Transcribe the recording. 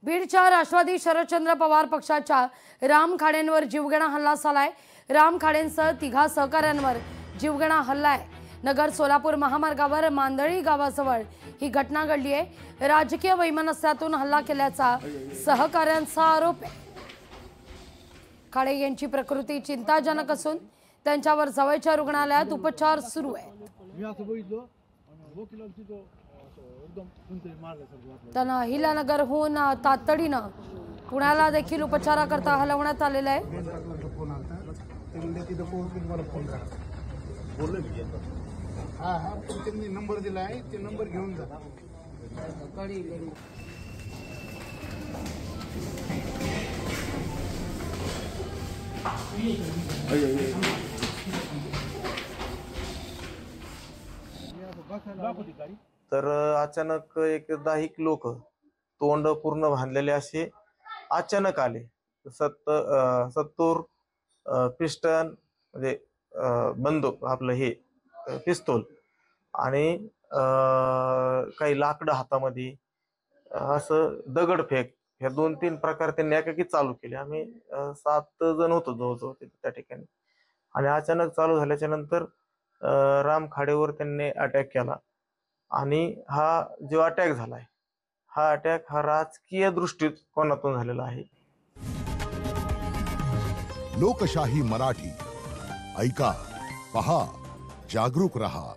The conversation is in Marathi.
बीडच्या राष्ट्रवादी शरदचंद्र पवार पक्षाच्या राम खाडेंवर जीवघेणा हल्ला झालाय। राम खाडेंसह 3 सहकाऱ्यांवर जीवघेणा हल्ला आहे। नगर सोलापूर महामार्गावर मांदळी गावाजवळ ही घटना घडली आहे। राजकीय वैमनस्यातून हल्ला केल्याचा सहकाऱ्यांचा आरोप आहे। खाडे यांची प्रकृती चिंताजनक असून त्यांच्यावर जवळच्या रुग्णालयात उपचार सुरू आहेत। त्यांना अहिल्यानगरहून तातडीनं पुण्याला देखील उपचाराकरता हलवण्यात आलेलं आहे। नंबर दिलाय ते नंबर घेऊन जा। तर अचानक एक 10 लोक तोंड पूर्ण बांधलेले असे अचानक आले। सत्तूर पिस्टन म्हणजे बंदूक आपलं हे पिस्तूल आणि काही लाकडं हातामध्ये असं दगडफेक हे 2-3 प्रकार त्यांनी एकाकी चालू केले। आम्ही 7 जण होतो जवळजवळ त्या ठिकाणी आणि अचानक चालू झाल्याच्या नंतर राम खाडेवर त्यांनी अटॅक केला आणि हा जो अटॅक झालाय हा अटॅक हा राजकीय दृष्टिकोनातून झालेला आहे। लोकशाही मराठी ऐका, पहा, जागरूक रहा।